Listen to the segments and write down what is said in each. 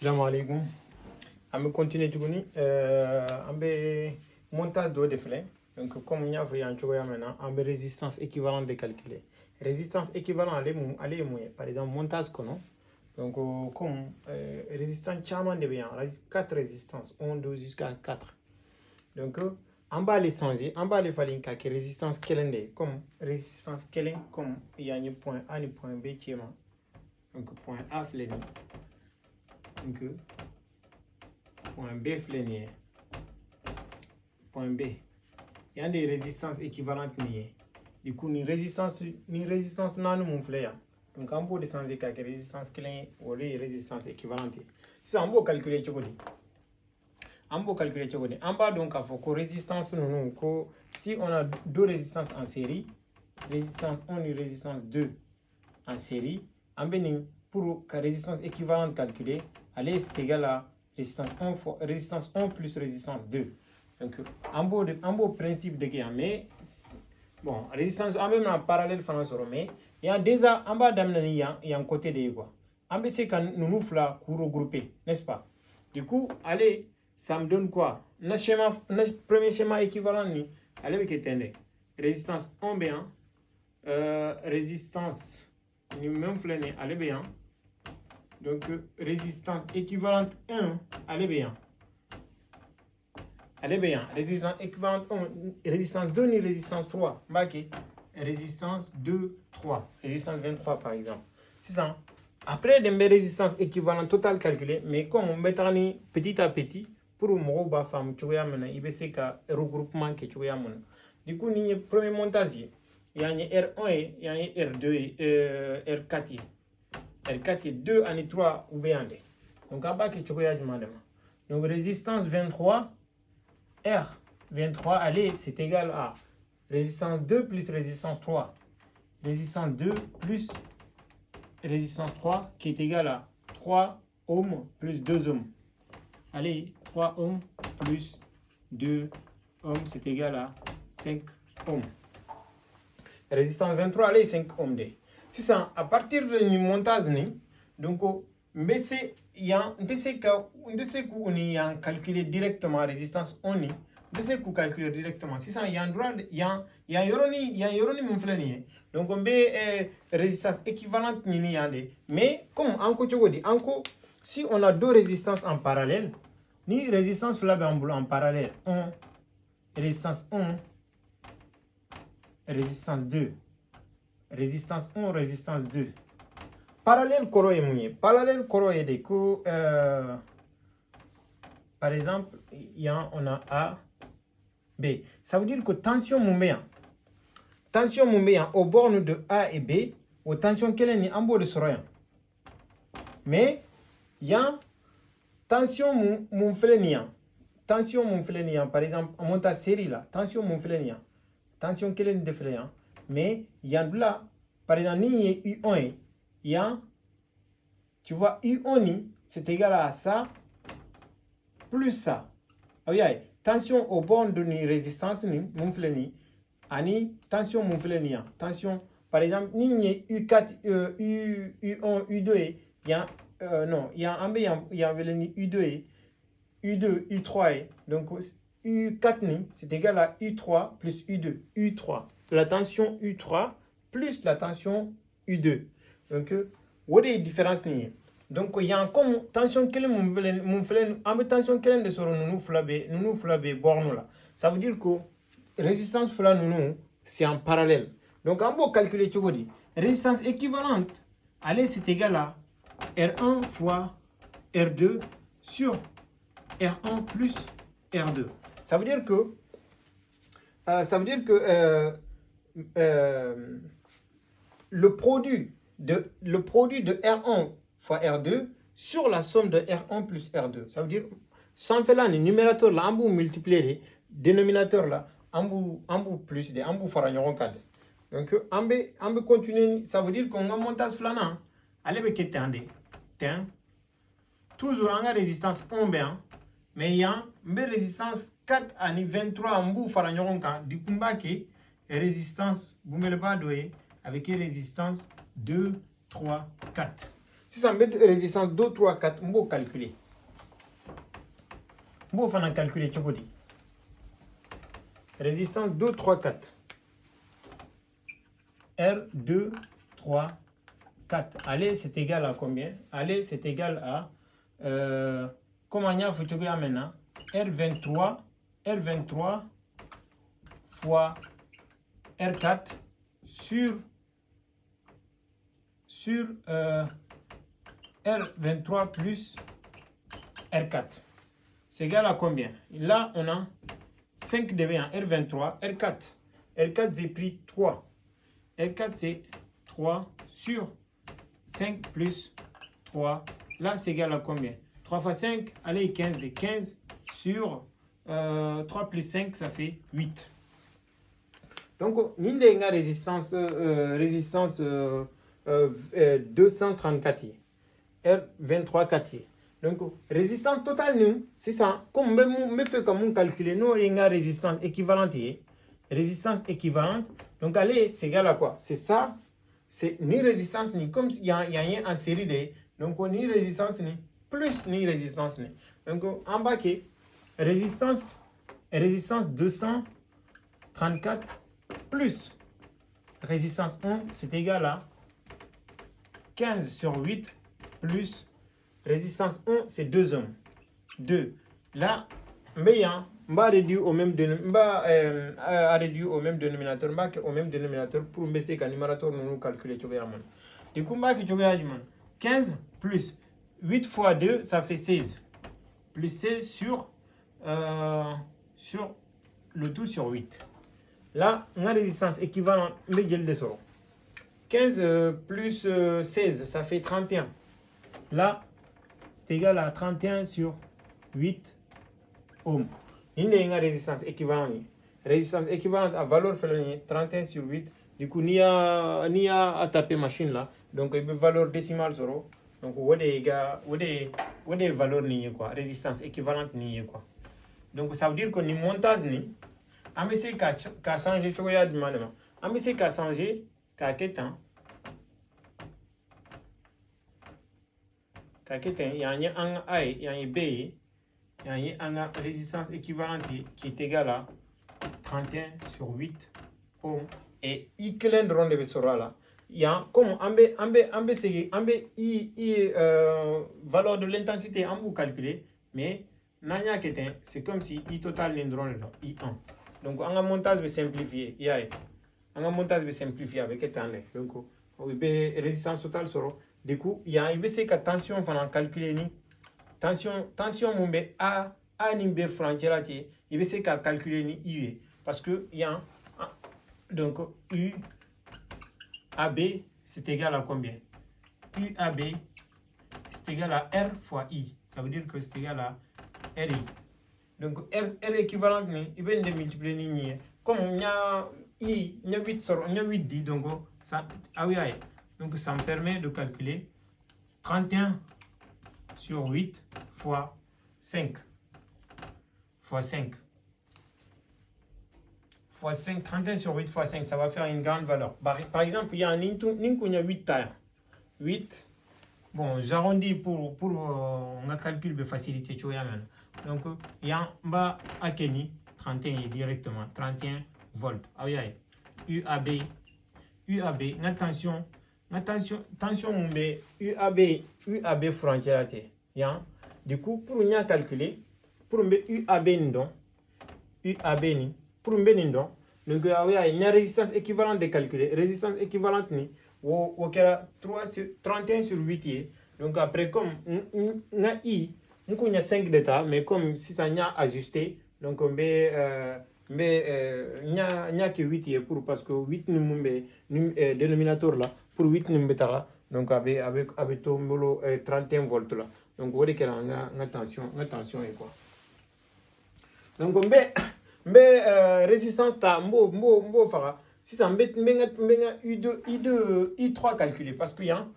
Assalamu alaikum. On va continuer tout on va montage de défilé. Donc comme il y a maintenant, on va résistance équivalente de calculer. Résistance équivalente allez par exemple montage qu'on donc comme résistance chaman de bien 4 résistances 1 2 jusqu'à 4. Donc en bas les changer, en bas les fallait que résistance kelende comme résistance kelen comme il y a un point A et point B qui est donc point A fleni. Donc point B fleni. Point B. Il y a des résistances équivalentes niées. Du coup, ni résistance non mon fleur. Donc on peut changer quelques résistance kelene ou les résistances équivalentes. Ça on peut calculer tout on peut calculer tout en bas donc il faut que résistance nous si on a deux résistances en série, résistance 1 et résistance 2 en série, en bénin pour que résistance équivalente calculée, allez c'est égal à résistance 1 plus résistance 2. Donc en beau principe de gain mais bon résistance en même en parallèle mais il y a déjà en bas d'amener il y a un côté de quoi. En bas c'est quand nous fla regrouper, n'est-ce pas? Du coup, allez ça me donne quoi? Notre premier schéma équivalent ni allez avec étendre résistance 1 bien résistance ni même flâner allez bien donc résistance équivalente 1 allez bien résistance équivalente 1 résistance 2 ni résistance 3 marqué résistance 2 3 résistance 23 par exemple c'est ça. Après des résistances équivalentes totales calculées mais comme on met petit à petit pour mo ba fam tu vois maintenant il c'est ka regroupement que tu vois maintenant du coup ni premier montage il y a un R1 il y a un R2 R4 R4 2 et 3 ou bien donc en bas que tu vois maintenant donc résistance 23 R23 allez c'est égal à résistance 2 plus résistance 3 résistance 2 plus résistance 3 qui est égal à 3 ohms plus 2 ohms. Allez, 3 ohms plus 2 ohms, c'est égal à 5 ohms. Résistance 23, allez, 5 ohms. C'est ça, à partir du montage, donc, il y a un calculer directement la résistance on y. Calculer directement. C'est ça, il y a un droit, il y a un mon flânier. Donc, on met résistance équivalente, mais comme encore, si on a deux résistances en parallèle, ni résistance en parallèle, 1, résistance 1, résistance 2, résistance 1, résistance 2. Parallèle koro est mouillé. Parallèle koro est des coups. Par exemple, on a A, B. Ça veut dire que tension mouméa au borne de A et B, aux tensions qu'elle est en bord de Soroyan. Mais il y a tension mon flénian. Tension mon flénian, par exemple, on monte à série là. Tension mon flénian. Tension qu'elle est de flénian. Mais il y a là, par exemple, ni U1, il y a, tu vois, U1, c'est égal à ça, plus ça. Ah oui, tension au borne de résistance, mon fléni, ani tension mon flénian. Tension, par exemple, ni U4, U1, U2, il y a, non, il y a un B, il y a U2, U2, U3, donc U4, c'est égal à U3 plus U2, U3. La tension U3 plus la tension U2. Donc, où est la différence? Donc, il y a comme tension quelle mon flène, en tension quelle de ce nous flabé borne là. Ça veut dire que résistance flâne c'est en parallèle. Donc, on peut calculer tout dit. Résistance équivalente, allez, c'est égal à R1 fois R2 sur R1 plus R2. Ça veut dire que le produit de R1 fois R2 sur la somme de R1 plus R2. Ça veut dire, sans faire là, le numérateur là, on peut multiplier le dénominateur là, on peut plus, on peut faire un cadre. Donc, on peut continuer, ça veut dire qu'on a monté ce flanant. Allez, toujours en résistance 1 bien, mais il y a une résistance 4 à 23 en bout faire un cadre. Du coup, résistance, vous me le pas avec résistance 2, 3, 4. Si ça met résistance 2, 3, 4, on va calculer. On va calculer, tu peux dire. Résistance 2, 3, 4. R2, 3, 4. Allez, c'est égal à combien? Allez, c'est égal à... comment il y a maintenant? R23 fois R4 sur R23 plus R4. C'est égal à combien? Là, on a 5 dB en R23, R4. R4, j'ai pris 3. R4, c'est 3 sur 5 plus 3. Là, c'est égal à combien? 3 fois 5, allez, 15 de 15 sur 3 plus 5, ça fait 8. Donc, nous avons une résistance 234 R23 4. Donc, résistance totale, nous, c'est ça. Comme me fait comme on calcule, nous avons une résistance équivalente. Résistance équivalente. Donc, allez, c'est égal à quoi? C'est ça. C'est ni résistance, ni comme il y a rien en série de. Donc, ni résistance, ni plus, ni résistance, ni. Donc, en bas, résistance 234 plus résistance 1, c'est égal à 15 sur 8 plus résistance 1, c'est 2 ohms. 2. Là, mais on va réduire au même dénominateur, pour mettre le numérateur nous calculer. Du coup, 15 plus 8 fois 2, ça fait 16. Plus 16 sur le tout sur 8. Là, on a résistance équivalente, mais 15 plus 16, ça fait 31. Là, c'est égal à 31 sur 8 ohms. Il y a une résistance équivalente. Résistance équivalente à valeur 31 sur 8. Du coup, il y a à taper machine là. Donc, il y a une valeur décimale sur. Donc, où est valeur quoi? Résistance équivalente quoi. Donc, ça veut dire que ni montage ni. On va essayer qu'à changer, on va essayer qu'à changer, qu'à quel temps. Il y a un A, il y a un B, il y a une résistance équivalente qui est égale à 31 sur 8 ohms. Et I calendron de sera là. Il y a comme valeur de l'intensité en vous calculer, mais c'est comme si I total n'indron I1. Donc on a montage simplifié. On a montage simplifié avec étant donc résistance totale sera. Du coup, il y a une tension pendant calculer ni tension mon A ni B frontière il y a calculer ni I parce que il y a donc U AB c'est égal à combien? UAB c'est égal à R fois I. Ça veut dire que c'est égal à RI. Donc R équivalent il va multiplier ni comme il y a I, il y a 8 dit donc ça donc ça me permet de calculer 31 sur 8 fois 5 fois 5 fois 5, 31 sur 8 fois 5, ça va faire une grande valeur. Par exemple, il y a un il y a 8 tailles. 8, bon, j'arrondis pour un calcul de facilité. Donc, il y a un bas à Kenny, 31 directement, 31 volts. UAB, attention, mon B, UAB frontière. Du coup, pour nous calculer, pour nous UAB, pour nous donc il y a une résistance équivalente de calculer. Résistance équivalente, au 31 sur 8. Donc après, comme on a I, on a 5 d'état, mais comme si ça n'y a ajusté, donc on n'y a que 8 pour parce que 8 est dénominateur là, pour 8 numéros, donc avec 31 volts là. Donc vous voyez qu'il y a une tension et quoi. Donc on résistance ta mbo fara si ça mbet I3 calculé parce que y a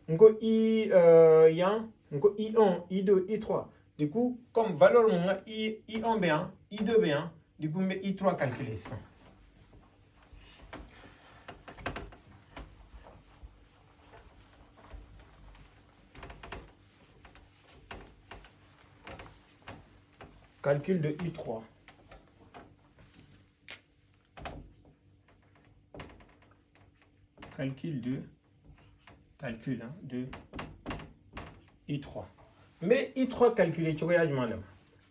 I1 I2 I3 du coup comme valeur I1 B1 I2 B1 du coup I3 calculé ça. calcul de I3. Calcul de I3. Mais I3 calculé, tu regardes,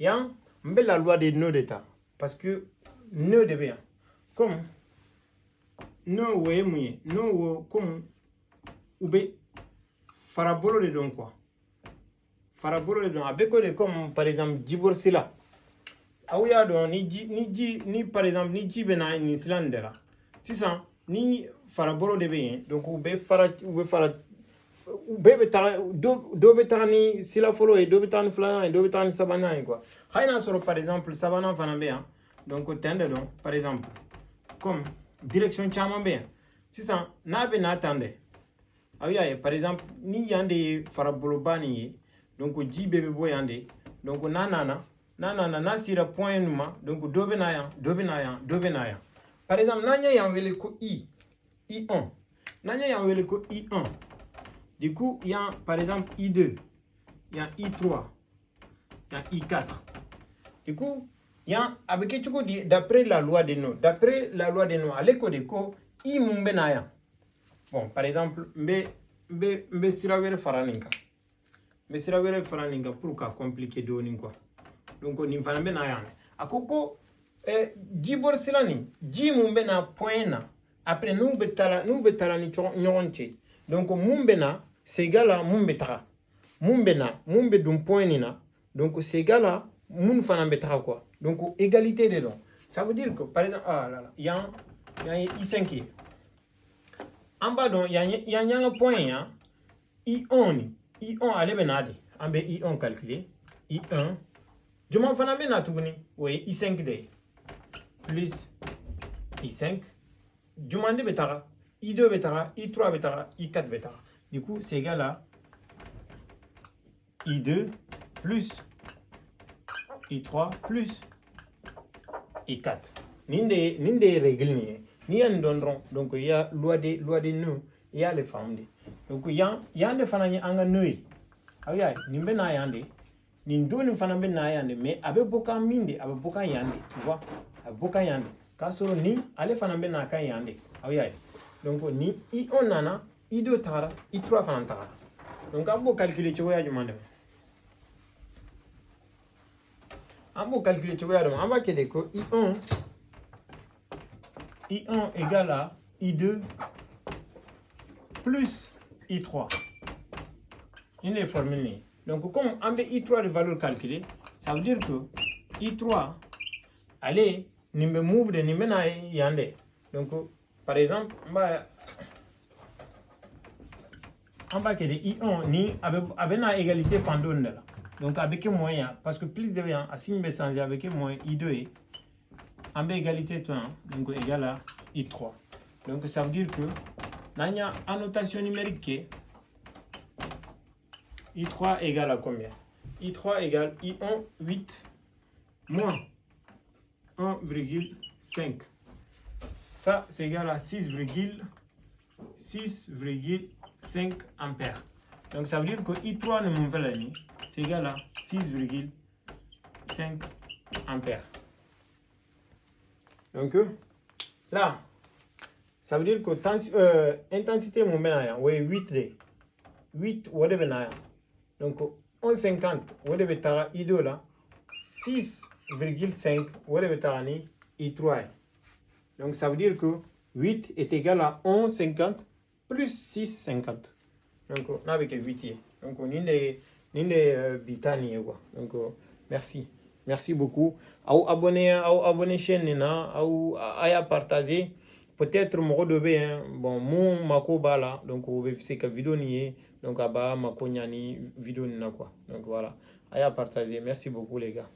il y a la loi des nœuds d'état. Parce que nœud de bien. Comme nœud oué mouillé, nœud comme oubé farabolo de don quoi. Farabolo de don. Avec quoi comme par exemple divorcé là. Ah oui, ni par exemple ni jibena ni slandera. C'est ça. Ni farabolo de bien. Donc oubé fara do betani sila folo et do betani flana et do betani sabana quoi. Hayna sur par exemple sabana fana bien. Donc tende donc par exemple comme direction chama bien. C'est ça. Na be na tande. Ah oui, par exemple ni yande farabolo bani donc jibe be boyande. Donc na sira point numa donc do benaya. Par exemple nanya yanvele ko I1. Nanya yanvele ko I1. Du coup, il y a par exemple I2, il y a I3, il y a I4. Du coup, il y a avec d'après la loi des nœuds, à l'école de ko I mumbenaya. Bon, par exemple, mbe siravere faraninka. Mbe siravere faraninka pour ka compliquer de quoi. Donc on fana benaya. Akoko divorcelani, ji mumbena point na. Après nous betala ni nyonte. Donc mumbena ces gars-là, mumbe d'un point nina. Donc ces gars-là, moun fanambetra quoi. Donc égalité des dons. Ça veut dire que par exemple, il y a un I5 qui en bas donc il y a un point hein. I1 allez benade. En bas I1 calculé. I1. Je m'en fais un tout oui I5 d plus I5. Je m'en dis betara. I2 betara, I3 betara, I4 betara. Du coup, c'est égal à I2 plus I3 plus I4. Ninde règles ni en donneront. Donc il y a loi des nœuds, il y a les formes. Donc il y a des fanani anga nœud. Ah oui, nimbe na yande. Nindo ni fanambe na yande mais abe boka minde, abe boka yande, tu vois? Abe boka yande. Kasoro ni ale fanambe na kan yande. Ah oui. Donc ni I1 nana I2 tara, I3 fanan tara. Donc on peut calculer tu vois demande. On peut calculer tu vois demande. On va que ko I1 égale à I2 plus I3. Une les formules. Donc comme on veut I3 de valeur calculée, ça veut dire que I3 allez nimbe move de nimbe na yande. Donc par exemple, on va que I1 ni avec une égalité fandonne là. Donc avec moyen parce que plus de bien à signe sans avec moins I2 en égalité toi donc égal à I3. Donc ça veut dire que dans la annotation numérique I3 égale à combien? I3 égale I1 8 moins 1,5. Ça c'est égal à 6,5 ampères. Donc ça veut dire que I3 ne m'en fait la nuit, c'est égal à 6,5 ampères. Donc là, ça veut dire que intensité mon benaya, oui 8D. 8 whatever benaya. Donc 1,50 whatever tara I2 là, 6,5 whatever tara ni I3. Donc ça veut dire que 8 est égal à 1,50 plus 6,50. Donc on a avec 8. Donc on est bitani quoi. Donc merci. Merci beaucoup. Abonnez chaîne nina, à partager. Peut-être mon bien bon mon mako bala donc on va faire que vidéo ni donc aba mako nyani vidéo nina quoi. Donc voilà. À partager. Merci beaucoup les gars.